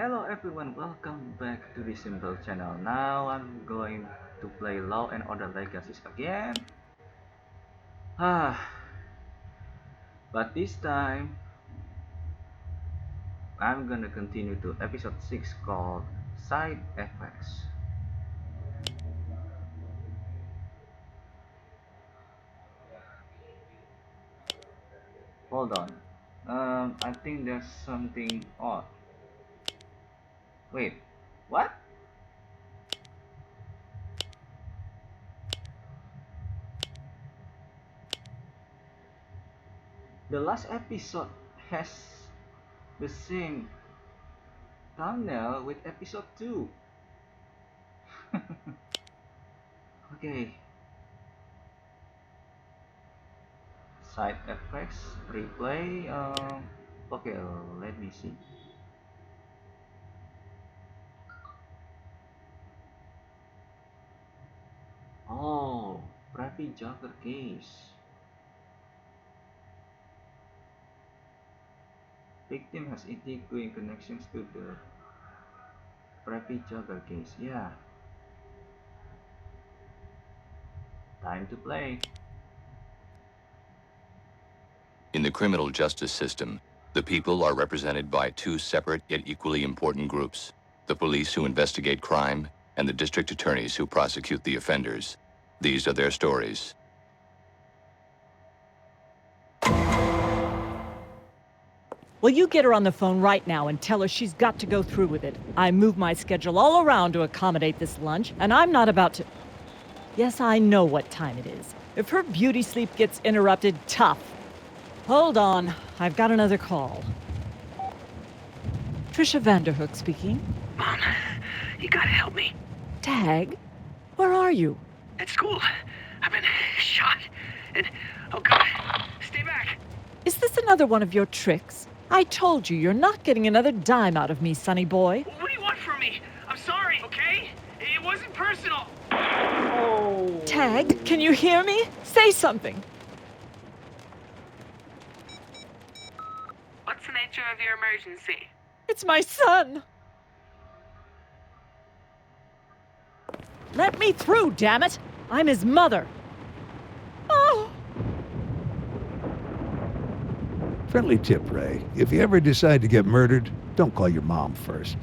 Hello everyone, welcome back to the simple channel. Now I'm going to play Law and Order Legacies again. Ah, but this time I'm gonna continue to episode 6 called Side Effects. Hold on. I think there's something odd. Wait, what? The last episode has the same thumbnail with episode 2. Okay, side effects, replay. Okay, let me see. Oh, Preppy Jogger case. Victim has intriguing connections to the Preppy Jogger case. Yeah, time to play. In the criminal justice system, the people are represented by two separate yet equally important groups: the police who investigate crime and the district attorneys who prosecute the offenders. These are their stories. Well, you get her on the phone right now and tell her she's got to go through with it. I moved my schedule all around to accommodate this lunch, and I'm not about to... Yes, I know what time it is. If her beauty sleep gets interrupted, tough. Hold on, I've got another call. Tricia Vanderhoek speaking. Mom, you gotta help me. Tagg, where are you? At school, I've been shot. And, oh God, stay back. Is this another one of your tricks? I told you you're not getting another dime out of me, sonny boy. What do you want from me? I'm sorry, okay? It wasn't personal. Tagg, can you hear me? Say something. What's the nature of your emergency? It's my son. Let me through, damn it! I'm his mother. Oh! Friendly tip, Ray. If you ever decide to get murdered, don't call your mom first.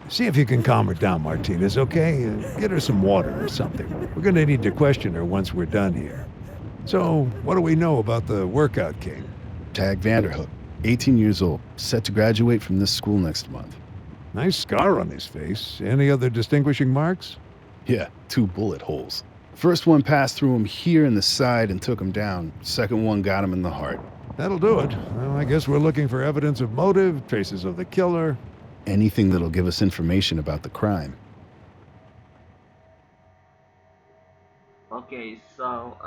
See if you can calm her down, Martinez, okay? Get her some water or something. We're gonna need to question her once we're done here. So, what do we know about the workout king? Tagg Vanderhoek, 18 years old, set to graduate from this school next month. Nice scar on his face. Any other distinguishing marks? Yeah, 2 bullet holes. First one passed through him here in the side and took him down. Second one got him in the heart. That'll do it. Well, I guess we're looking for evidence of motive, traces of the killer. Anything that'll give us information about the crime. Okay, so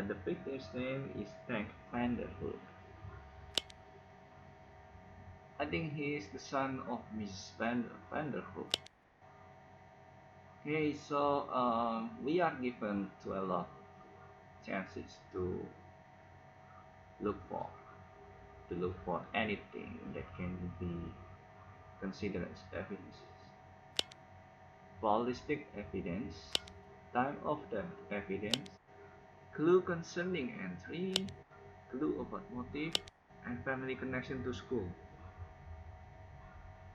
the victim's name is Tagg Vanderhoek. I think he is the son of Miss Vanderhoek. Okay, so we are given to a lot chances look for look for anything that can be considered as evidence. Ballistic evidence, time of death evidence, clue concerning entry, clue about motive, and family connection to school.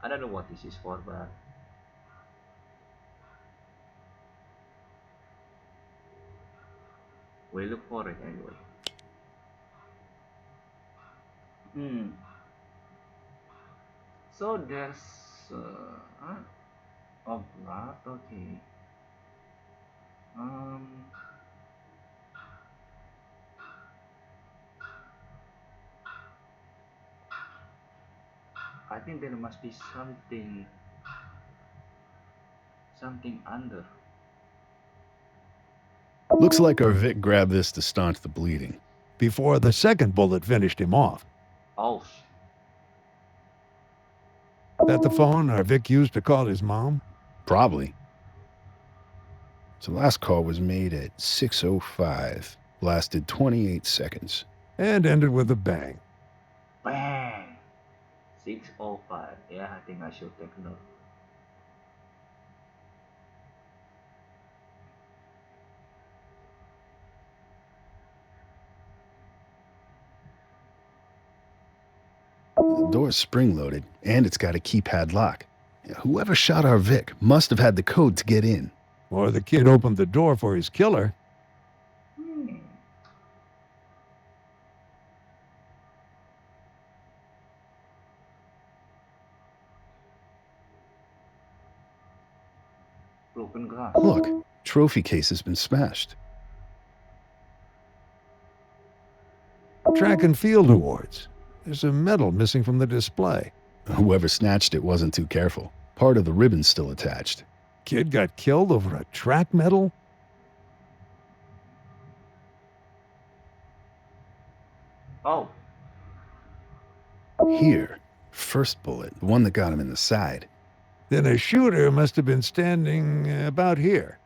I don't know what this is for, but we look for it anyway. Hmm. So there's a blood. Okay. Um. I think there must be something under. Looks like our Vic grabbed this to staunch the bleeding. Before the second bullet finished him off. Oh, That the phone our Vic used to call his mom? Probably. So last call was made at 6:05. Lasted 28 seconds. And ended with a bang. bang! 605. Yeah, I think I should take note. The door's spring-loaded, and it's got a keypad lock. Whoever shot our Vic must have had the code to get in. Or the kid opened the door for his killer. Hmm. Broken glass. Look, trophy case has been smashed. Track and field awards. There's a medal missing from the display. Whoever snatched it wasn't too careful. Part of the ribbon's still attached. Kid got killed over a track medal? Oh, Here, first bullet, the one that got him in the side. Then a shooter must have been standing about here.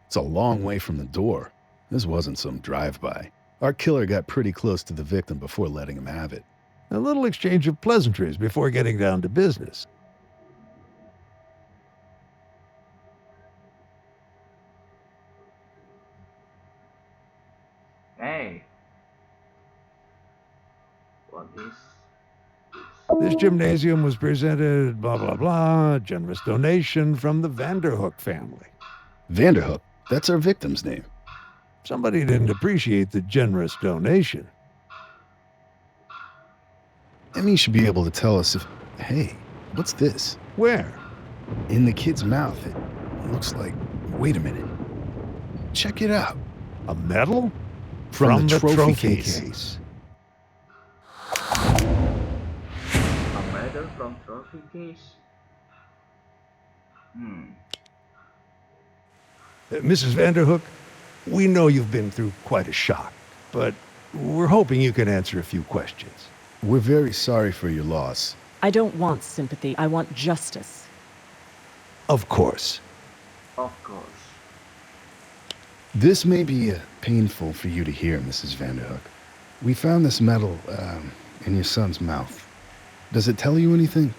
It's a long way from the door. This wasn't some drive-by. Our killer got pretty close to the victim before letting him have it. A little exchange of pleasantries before getting down to business. hey. What is This gymnasium was presented, blah, blah, blah, generous donation from the Vanderhoek family. Vanderhoek, that's our victim's name. Somebody didn't appreciate the generous donation. Emmy should be able to tell us if... Hey, what's this? Where? In the kid's mouth, it looks like... Wait a minute. Check it out. A medal? From the trophy case. a medal from trophy case? Mrs. Vanderhoek, we know you've been through quite a shock, but we're hoping you can answer a few questions. We're very sorry for your loss. I don't want sympathy. I want justice. Of course. Of course. This may be painful for you to hear, Mrs. Vanderhoek. We found this medal in your son's mouth. Does it tell you anything?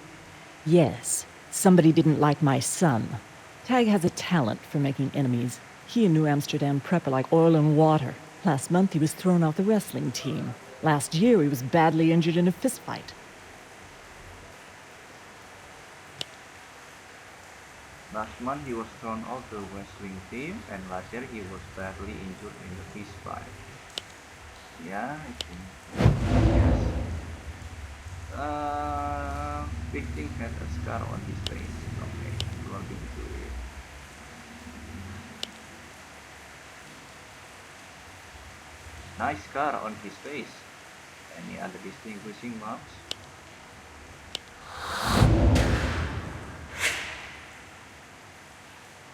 Yes, somebody didn't like my son. Tagg has a talent for making enemies. He and New Amsterdam Prep are like oil and water. Last month he was thrown off the wrestling team. Last year he was badly injured in a fistfight. Last month he was thrown off the wrestling team, and last year he was badly injured in the fist fight. Yeah, I think. Yes. Victim had a scar on his face. Okay, logging to it. Nice scar on his face. Any other distinguishing marks?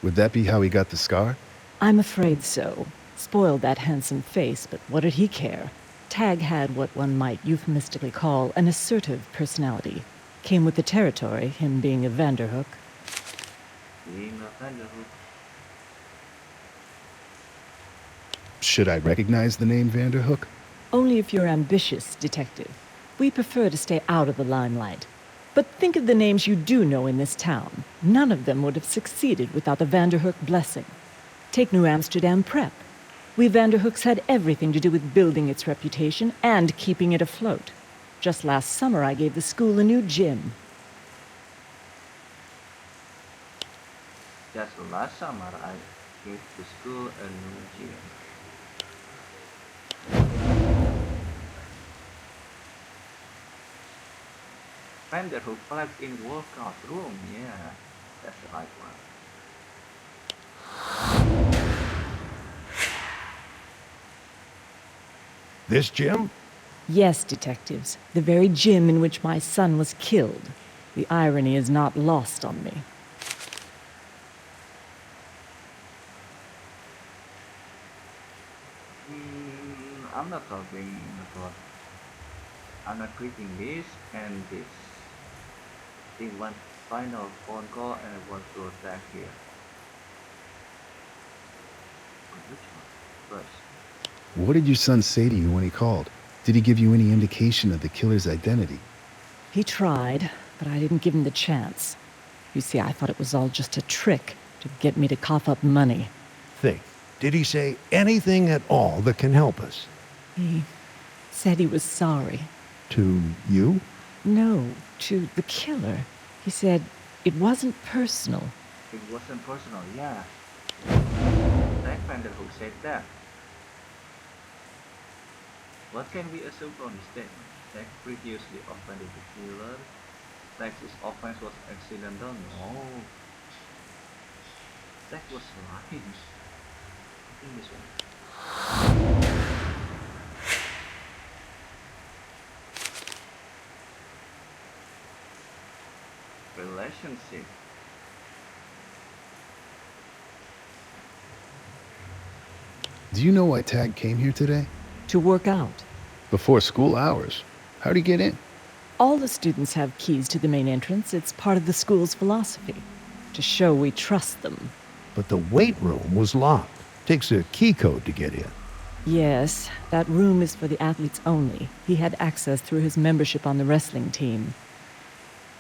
Would that be how he got the scar? I'm afraid so. Spoiled that handsome face, but what did he care? Tagg had what one might euphemistically call an assertive personality. Came with the territory, him being a Vanderhoek. Being a Vanderhoek. Should I recognize the name Vanderhoek? Only if you're ambitious, detective. We prefer to stay out of the limelight. But think of the names you do know in this town. None of them would have succeeded without the Vanderhoek Blessing. Take New Amsterdam Prep. We Vanderhooks had everything to do with building its reputation and keeping it afloat. Just last summer, I gave the school a new gym. Just last summer, I gave the school a new gym. Vanderhoek Flags in workout room, yeah, that's the right one. This gym? Yes, detectives. The very gym in which my son was killed. The irony is not lost on me. I'm not talking about. I'm not clicking this and this. Take one final phone call and I want to attack here. Which one first? What did your son say to you when he called? Did he give you any indication of the killer's identity? He tried, but I didn't give him the chance. You see, I thought it was all just a trick to get me to cough up money. Think. Did he say anything at all that can help us? He said he was sorry. To you? No, to the killer. He said it wasn't personal. It wasn't personal, yeah. Tagg Vanderhoek said that. What can we assume from this statement? Tagg previously offended the killer. Tagg's offense was accidental? No. Tagg was lying. I think this one. Relationship. Do you know why Tagg came here today? To work out. Before school hours. How'd he get in? All the students have keys to the main entrance. It's part of the school's philosophy. To show we trust them. But the weight room was locked. Takes a key code to get in. Yes, that room is for the athletes only. He had access through his membership on the wrestling team.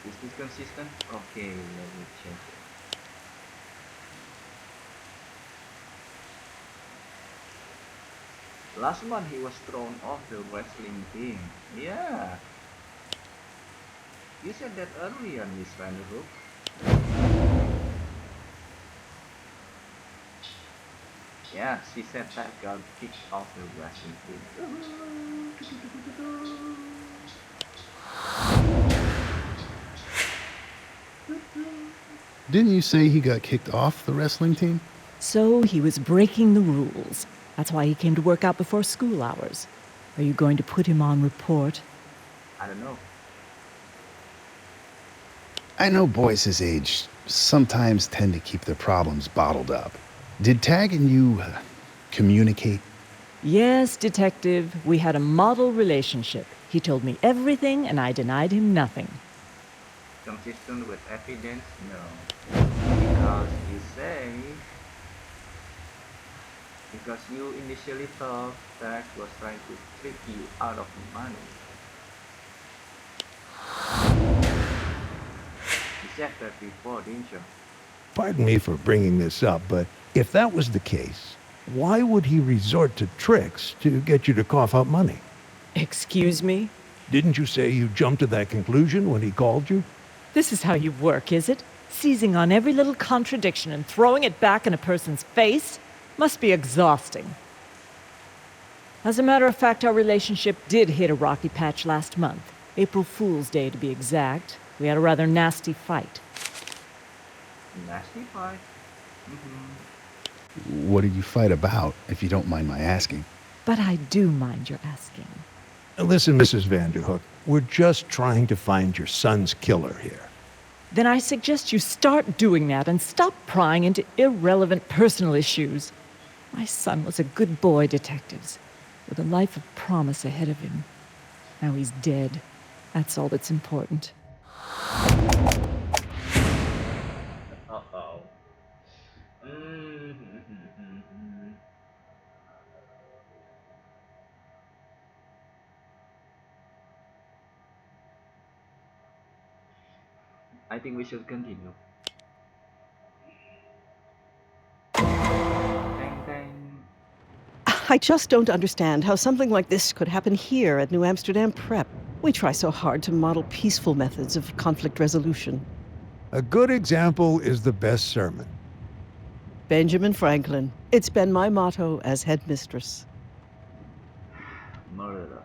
Is this consistent? Okay, let me check it. Last month he was thrown off the wrestling team. Yeah. You said that earlier, Miss Vanderhoek. Yeah, she said that got kicked off the wrestling team. Didn't you say he got kicked off the wrestling team? So he was breaking the rules. That's why he came to work out before school hours. Are you going to put him on report? I don't know. I know boys his age sometimes tend to keep their problems bottled up. Did Tagg and you communicate? Yes, detective. We had a model relationship. He told me everything and I denied him nothing. Consistent with evidence? No. Because because you initially thought Tagg was trying to trick you out of money. You said that before, didn't you? Pardon me for bringing this up, but if that was the case, why would he resort to tricks to get you to cough up money? Excuse me? Didn't you say you jumped to that conclusion when he called you? This is how you work, is it? Seizing on every little contradiction and throwing it back in a person's face? Must be exhausting. As a matter of fact, our relationship did hit a rocky patch last month. April Fool's Day, to be exact. We had a rather nasty fight. Nasty fight? What did you fight about, if you don't mind my asking? But I do mind your asking. Listen, Mrs. Vanderhoek, we're just trying to find your son's killer here. Then I suggest you start doing that and stop prying into irrelevant personal issues. My son was a good boy, detectives, with a life of promise ahead of him. Now he's dead. That's all that's important. Uh-oh. I think we should continue. Dang, dang. I just don't understand how something like this could happen here at New Amsterdam Prep. We try so hard to model peaceful methods of conflict resolution. A good example is the best sermon. Benjamin Franklin. It's been my motto as headmistress. Murder.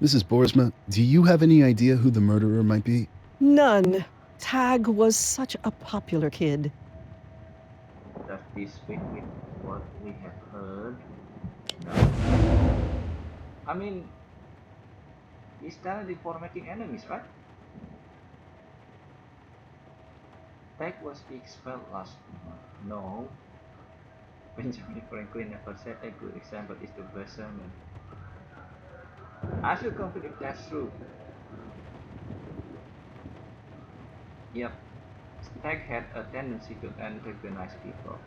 Mrs. Boersma, do you have any idea who the murderer might be? None. Tagg was such a popular kid. Does this fit with what we have heard? No. I mean, He's talented for making enemies, right? Tagg was expelled last month. No. Benjamin Franklin never said a good example is the best sermon. I should confirm if that's true. Yep. Tagg had a tendency to antagonize people.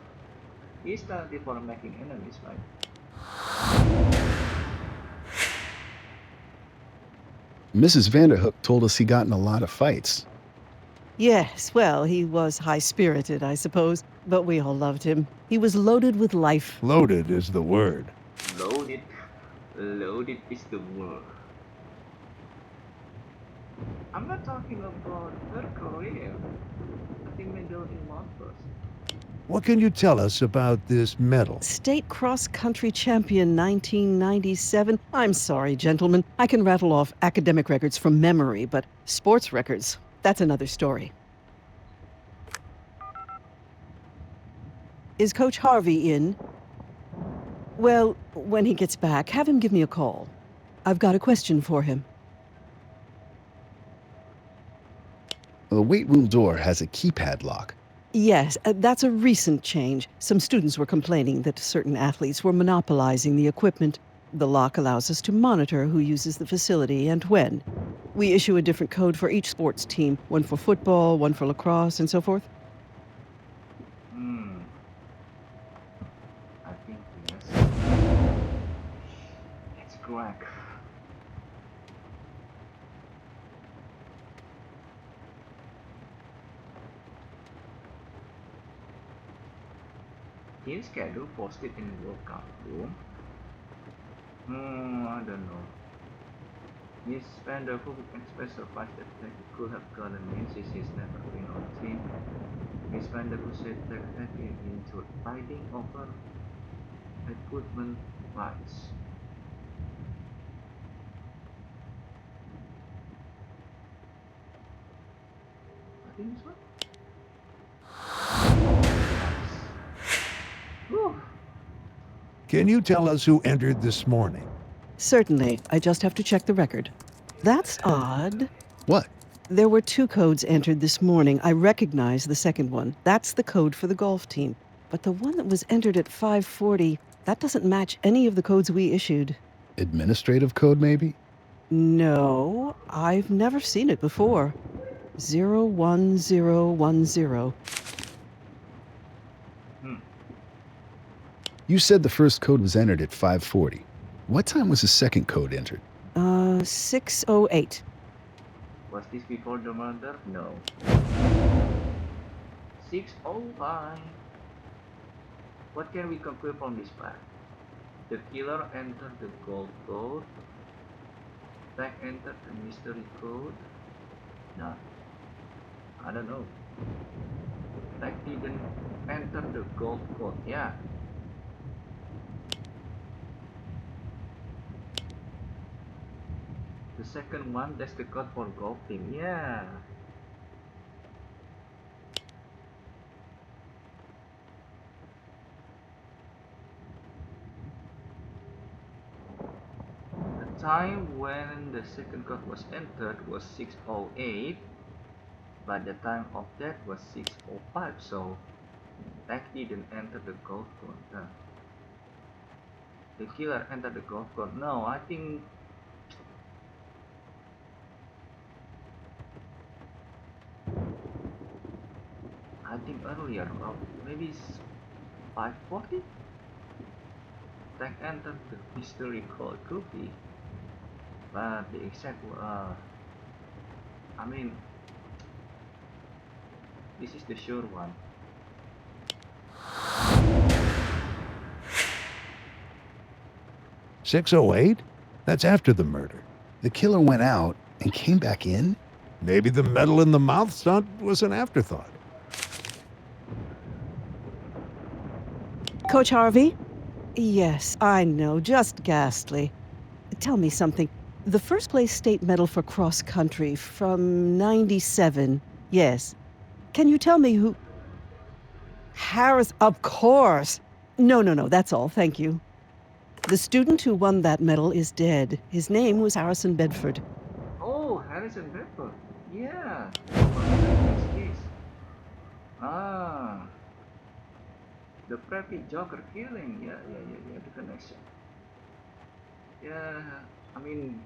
He's talented for making enemies, right? Mrs. Vanderhoek told us he got in a lot of fights. Yes, well, he was high-spirited, I suppose, but we all loved him. He was loaded with life. Loaded is the word. Loaded. Loaded is the word. I'm not talking about her career. I think medal in one first. What can you tell us about this medal? State cross-country champion 1997. I'm sorry, gentlemen. I can rattle off academic records from memory, but sports records, that's another story. Is Coach Harvey in? Well, when he gets back, have him give me a call. I've got a question for him. The weight room door has a keypad lock. Yes, that's a recent change. Some students were complaining that certain athletes were monopolizing the equipment. The lock allows us to monitor who uses the facility and when. We issue a different code for each sports team, one for football, one for lacrosse, and so forth. I think yes. Let's crack. His schedule posted in workout room. I don't know. Miss Vanderhoek expressed surprise that Tagg could have gotten in since he's never been on the team. Miss Vanderhoek said Tagg had been into fighting over equipment rights. I think so. Whew. Can you tell us who entered this morning? Certainly. I just have to check the record. That's odd. What? There were 2 codes entered this morning. I recognize the second one. That's the code for the golf team. But the one that was entered at 5:40, that doesn't match any of the codes we issued. Administrative code, maybe? No, I've never seen it before. 01010. You said the first code was entered at 5:40. What time was the second code entered? 6:08. Was this before the murder? No. 6:05. What can we conclude from this fact? The killer entered the gold code. Tagg entered the mystery code. No. I don't know. Tagg didn't enter the gold code. Yeah. The second one, that's the code for golf team. Yeah. The time when the second code was entered was 6:08, but the time of that was 6:05, so Tagg didn't enter the golf code. The killer entered the golf code. No, I think earlier, or maybe 5:40. Tagg entered the mystery code, could be, but the exact I mean, this is the sure one. $6:08? That's after the murder. The killer went out and came back in? Maybe the metal in the mouth stunt was an afterthought. Coach Harvey? Yes, I know, just ghastly. Tell me something. The first place state medal for cross country from 97. Yes. Can you tell me who? Harris, of course. No, that's all, thank you. The student who won that medal is dead. His name was Harrison Bedford. Harrison Bedford. Yeah. This case. Ah. The preppy Joker killing. Yeah. The connection. Yeah. I mean,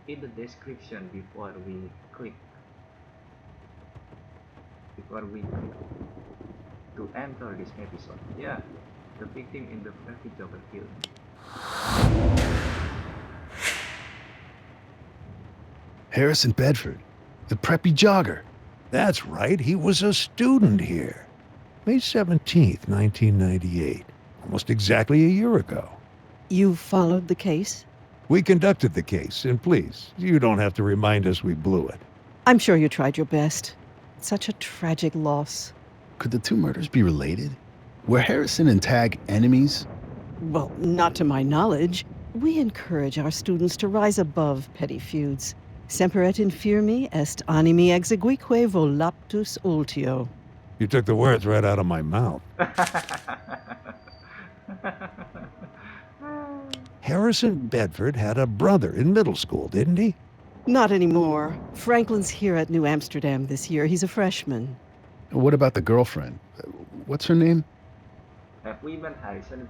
in the description before we click to enter this episode. Yeah. The victim in the preppy Joker killing. Harrison Bedford, the preppy jogger. That's right, he was a student here. May 17th, 1998. Almost exactly a year ago. You followed the case? We conducted the case, and please, you don't have to remind us we blew it. I'm sure you tried your best. Such a tragic loss. Could the two murders be related? Were Harrison and Tagg enemies? Well, not to my knowledge. We encourage our students to rise above petty feuds. Semper et infirmi est animi exeguique voluptus ultio. You took the words right out of my mouth. Harrison Bedford had a brother in middle school, didn't he? Not anymore. Franklin's here at New Amsterdam this year. He's a freshman. What about the girlfriend? What's her name? Have we met Harrison's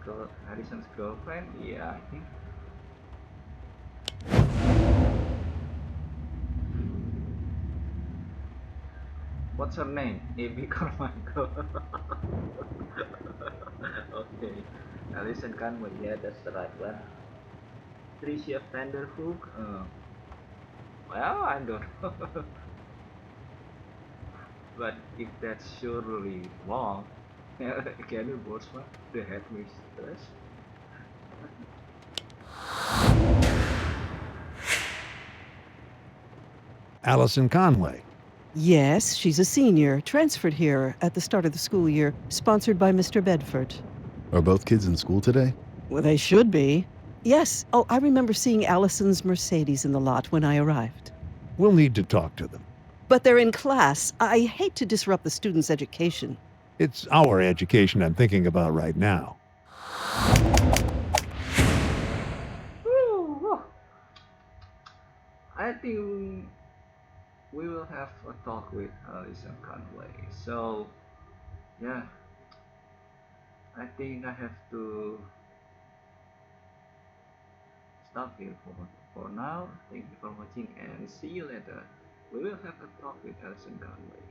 girlfriend? Yeah, I think. What's her name? A.B. Carmichael. Okay. Alison Conway, yeah, that's the right one. Tricia Vanderhoek. Well, I don't know. But if that's surely wrong, can you Borsma, the headmistress? Allison Conway. Yes, she's a senior, transferred here at the start of the school year, sponsored by Mr. Bedford. Are both kids in school today? Well, they should be. Yes. Oh, I remember seeing Allison's Mercedes in the lot when I arrived. We'll need to talk to them. But they're in class. I hate to disrupt the students' education. It's our education I'm thinking about right now. Woo! I think we will have a talk with Alison Conway. So, yeah, I think I have to stop here for now. Thank you for watching and see you later. We will have a talk with Alison Conway.